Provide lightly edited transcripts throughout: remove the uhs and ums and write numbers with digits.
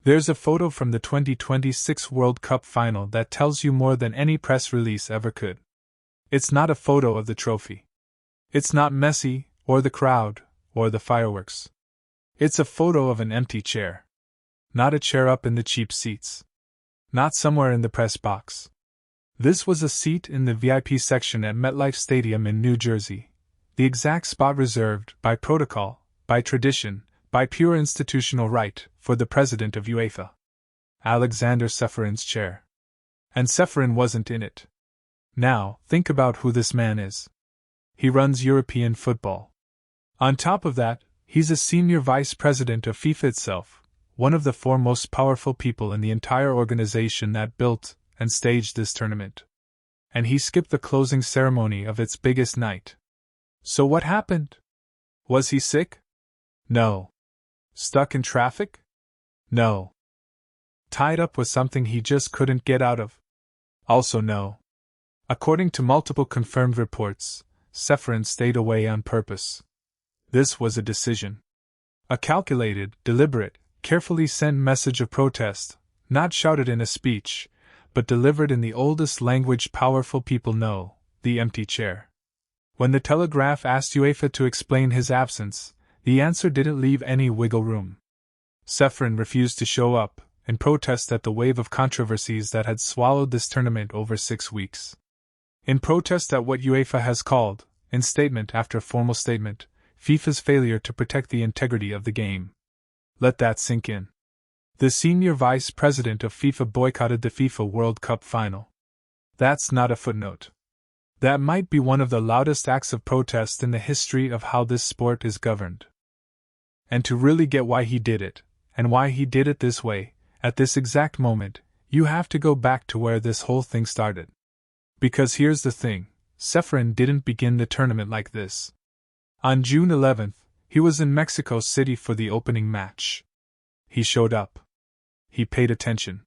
There's a photo from the 2026 World Cup final that tells you more than any press release ever could. It's not a photo of the trophy. It's not Messi, or the crowd, or the fireworks. It's a photo of an empty chair. Not a chair up in the cheap seats. Not somewhere in the press box. This was a seat in the VIP section at MetLife Stadium in New Jersey, the exact spot reserved, by protocol, by tradition, by pure institutional right, for the president of UEFA. Aleksander Čeferin's chair. And Ceferin wasn't in it. Now, think about who this man is. He runs European football. On top of that, he's a senior vice president of FIFA itself, one of the four most powerful people in the entire organization that built and staged this tournament. And he skipped the closing ceremony of its biggest night. So what happened? Was he sick? No. Stuck in traffic? No. Tied up with something he just couldn't get out of? Also no. According to multiple confirmed reports, Ceferin stayed away on purpose. This was a decision. A calculated, deliberate, carefully sent message of protest, not shouted in a speech, but delivered in the oldest language powerful people know, the empty chair. When the Telegraph asked UEFA to explain his absence, the answer didn't leave any wiggle room. Ceferin refused to show up, in protest at the wave of controversies that had swallowed this tournament over 6 weeks. In protest at what UEFA has called, in statement after formal statement, FIFA's failure to protect the integrity of the game. Let that sink in. The senior vice president of FIFA boycotted the FIFA World Cup final. That's not a footnote. That might be one of the loudest acts of protest in the history of how this sport is governed. And to really get why he did it, and why he did it this way, at this exact moment, you have to go back to where this whole thing started. Because here's the thing, Ceferin didn't begin the tournament like this. On June 11th, he was in Mexico City for the opening match. He showed up. He paid attention.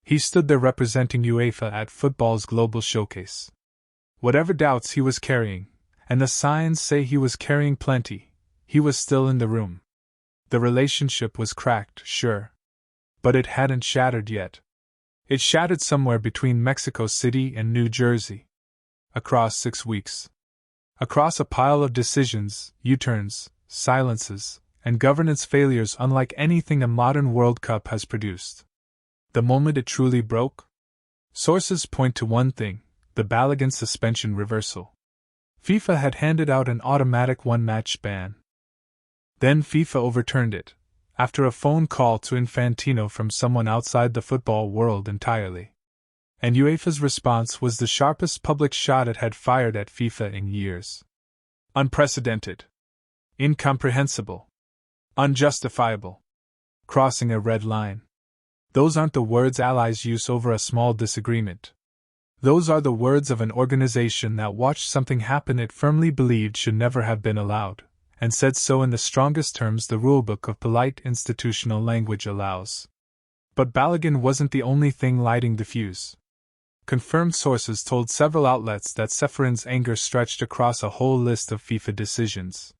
He stood there representing UEFA at football's global showcase. Whatever doubts he was carrying, and the signs say he was carrying plenty, he was still in the room. The relationship was cracked, sure. But it hadn't shattered yet. It shattered somewhere between Mexico City and New Jersey. Across 6 weeks. Across a pile of decisions, U-turns, silences, and governance failures unlike anything a modern World Cup has produced. The moment it truly broke? Sources point to one thing, the Balogun suspension reversal. FIFA had handed out an automatic one-match ban. Then FIFA overturned it, after a phone call to Infantino from someone outside the football world entirely. And UEFA's response was the sharpest public shot it had fired at FIFA in years. Unprecedented. Incomprehensible. Unjustifiable. Crossing a red line. Those aren't the words allies use over a small disagreement. Those are the words of an organization that watched something happen it firmly believed should never have been allowed, and said so in the strongest terms the rulebook of polite institutional language allows. But Balogun wasn't the only thing lighting the fuse. Confirmed sources told several outlets that Ceferin's anger stretched across a whole list of FIFA decisions.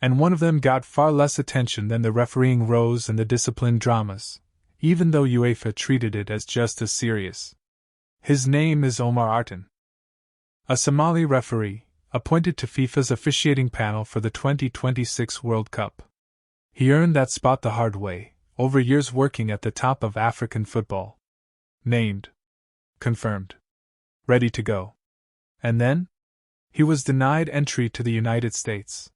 And one of them got far less attention than the refereeing rows and the discipline dramas, even though UEFA treated it as just as serious. His name is Omar Artan, a Somali referee, appointed to FIFA's officiating panel for the 2026 World Cup. He earned that spot the hard way, over years working at the top of African football. Named. Confirmed. Ready to go. And then? He was denied entry to the United States.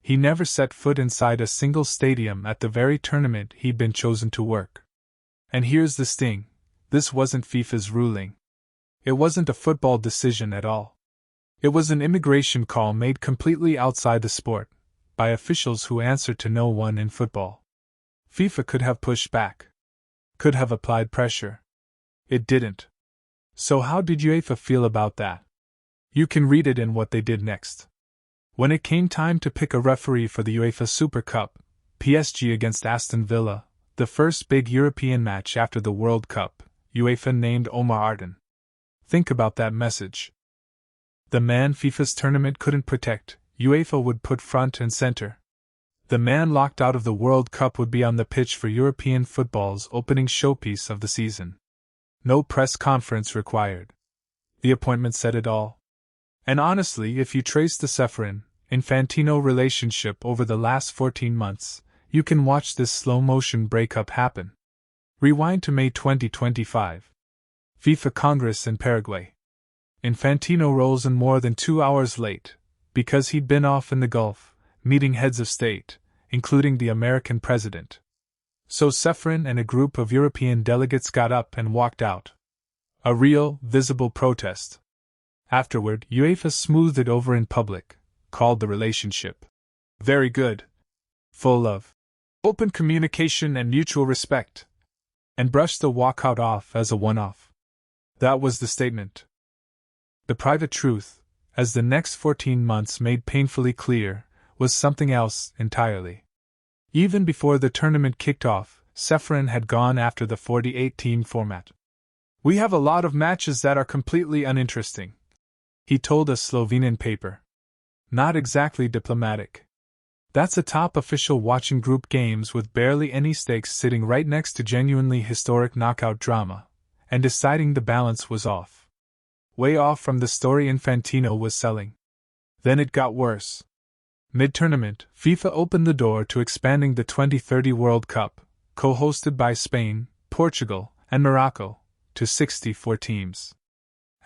He never set foot inside a single stadium at the very tournament he'd been chosen to work. And here's the sting, this wasn't FIFA's ruling. It wasn't a football decision at all. It was an immigration call made completely outside the sport, by officials who answered to no one in football. FIFA could have pushed back. Could have applied pressure. It didn't. So how did UEFA feel about that? You can read it in what they did next. When it came time to pick a referee for the UEFA Super Cup, PSG against Aston Villa, the first big European match after the World Cup, UEFA named Omar Artan. Think about that message. The man FIFA's tournament couldn't protect, UEFA would put front and center. The man locked out of the World Cup would be on the pitch for European football's opening showpiece of the season. No press conference required. The appointment said it all. And honestly, if you trace the Ceferin, Infantino relationship over the last 14 months, you can watch this slow-motion breakup happen. Rewind to May 2025. FIFA Congress in Paraguay. Infantino rolls in more than 2 hours late, because he'd been off in the Gulf, meeting heads of state, including the American president. So Ceferin and a group of European delegates got up and walked out. A real, visible protest. Afterward, UEFA smoothed it over in public, called the relationship very good, full of open communication and mutual respect, and brushed the walkout off as a one-off. That was the statement. The private truth, as the next 14 months made painfully clear, was something else entirely. Even before the tournament kicked off, Ceferin had gone after the 48-team format. "We have a lot of matches that are completely uninteresting," he told a Slovenian paper. Not exactly diplomatic. That's a top official watching group games with barely any stakes sitting right next to genuinely historic knockout drama, and deciding the balance was off. Way off from the story Infantino was selling. Then it got worse. Mid-tournament, FIFA opened the door to expanding the 2030 World Cup, co-hosted by Spain, Portugal, and Morocco, to 64 teams.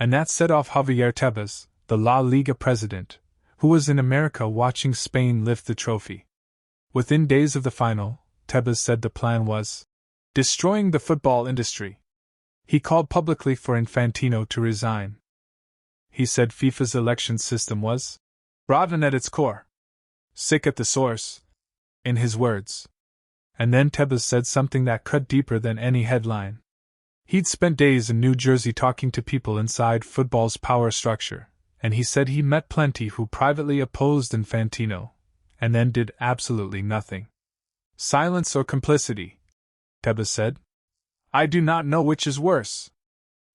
And that set off Javier Tebas, the La Liga president, who was in America watching Spain lift the trophy. Within days of the final, Tebas said the plan was destroying the football industry. He called publicly for Infantino to resign. He said FIFA's election system was rotten at its core. Sick at the source, in his words. And then Tebas said something that cut deeper than any headline. He'd spent days in New Jersey talking to people inside football's power structure, and he said he met plenty who privately opposed Infantino, and then did absolutely nothing. Silence or complicity, Tebas said. I do not know which is worse.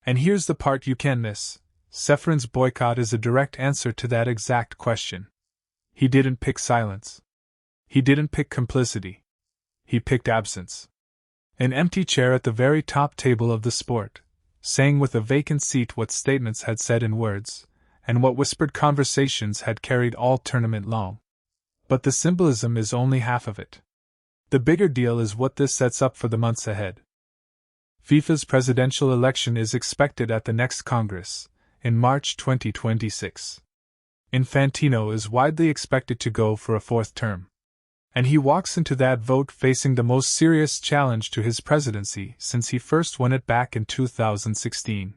And here's the part you can miss. Ceferin's boycott is a direct answer to that exact question. He didn't pick silence. He didn't pick complicity. He picked absence. An empty chair at the very top table of the sport, saying with a vacant seat what statements had said in words, and what whispered conversations had carried all tournament long. But the symbolism is only half of it. The bigger deal is what this sets up for the months ahead. FIFA's presidential election is expected at the next Congress, in March 2026. Infantino is widely expected to go for a fourth term. And he walks into that vote facing the most serious challenge to his presidency since he first won it back in 2016.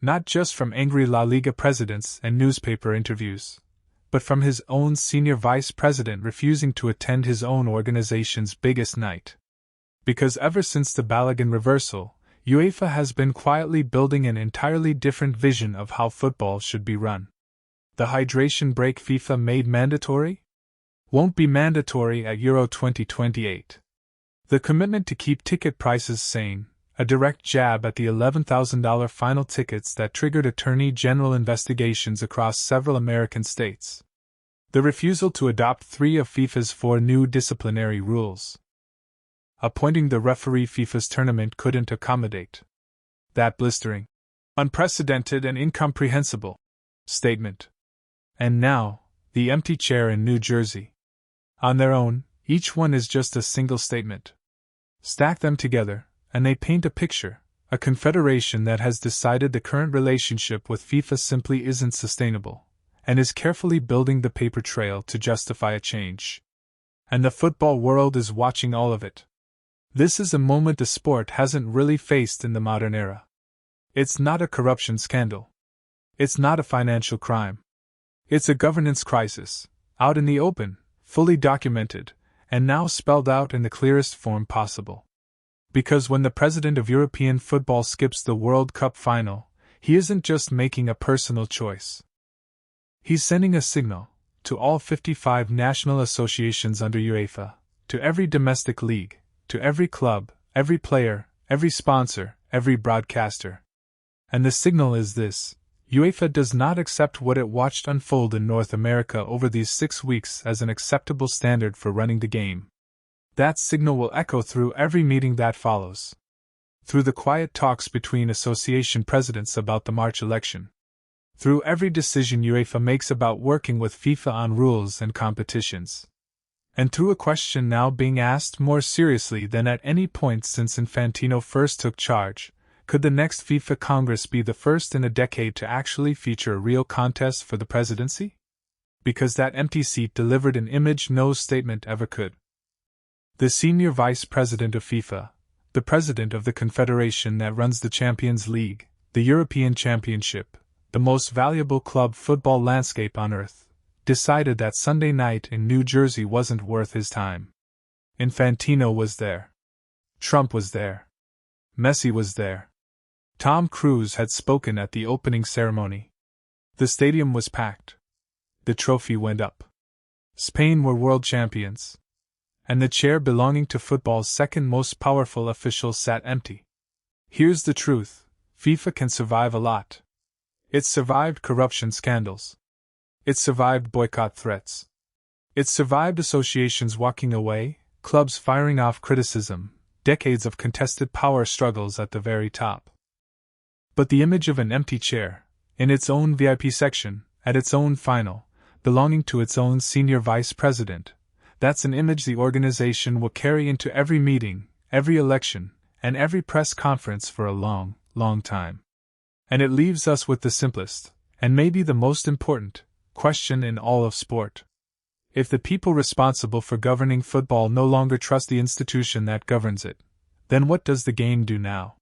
Not just from angry La Liga presidents and newspaper interviews, but from his own senior vice president refusing to attend his own organization's biggest night. Because ever since the Balogun reversal, UEFA has been quietly building an entirely different vision of how football should be run. The hydration break FIFA made mandatory? Won't be mandatory at Euro 2028. The commitment to keep ticket prices sane, a direct jab at the $11,000 final tickets that triggered Attorney General investigations across several American states. The refusal to adopt 3 of FIFA's 4 new disciplinary rules. Appointing the referee FIFA's tournament couldn't accommodate. That blistering, unprecedented and incomprehensible statement. And now, the empty chair in New Jersey. On their own, each one is just a single statement. Stack them together, and they paint a picture, a confederation that has decided the current relationship with FIFA simply isn't sustainable, and is carefully building the paper trail to justify a change. And the football world is watching all of it. This is a moment the sport hasn't really faced in the modern era. It's not a corruption scandal. It's not a financial crime. It's a governance crisis, out in the open, fully documented, and now spelled out in the clearest form possible. Because when the president of European football skips the World Cup final, he isn't just making a personal choice. He's sending a signal to all 55 national associations under UEFA, to every domestic league, to every club, every player, every sponsor, every broadcaster. And the signal is this: UEFA does not accept what it watched unfold in North America over these 6 weeks as an acceptable standard for running the game. That signal will echo through every meeting that follows. Through the quiet talks between association presidents about the March election. Through every decision UEFA makes about working with FIFA on rules and competitions. And through a question now being asked more seriously than at any point since Infantino first took charge: could the next FIFA Congress be the first in a decade to actually feature a real contest for the presidency? Because that empty seat delivered an image no statement ever could. The senior vice president of FIFA, the president of the confederation that runs the Champions League, the European Championship, the most valuable club football landscape on earth, decided that Sunday night in New Jersey wasn't worth his time. Infantino was there. Trump was there. Messi was there. Tom Cruise had spoken at the opening ceremony. The stadium was packed. The trophy went up. Spain were world champions. And the chair belonging to football's second most powerful official sat empty. Here's the truth: FIFA can survive a lot. It survived corruption scandals. It survived boycott threats. It survived associations walking away, clubs firing off criticism, decades of contested power struggles at the very top. But the image of an empty chair, in its own VIP section, at its own final, belonging to its own senior vice president, that's an image the organization will carry into every meeting, every election, and every press conference for a long, long time. And it leaves us with the simplest, and maybe the most important, question in all of sport. If the people responsible for governing football no longer trust the institution that governs it, then what does the game do now?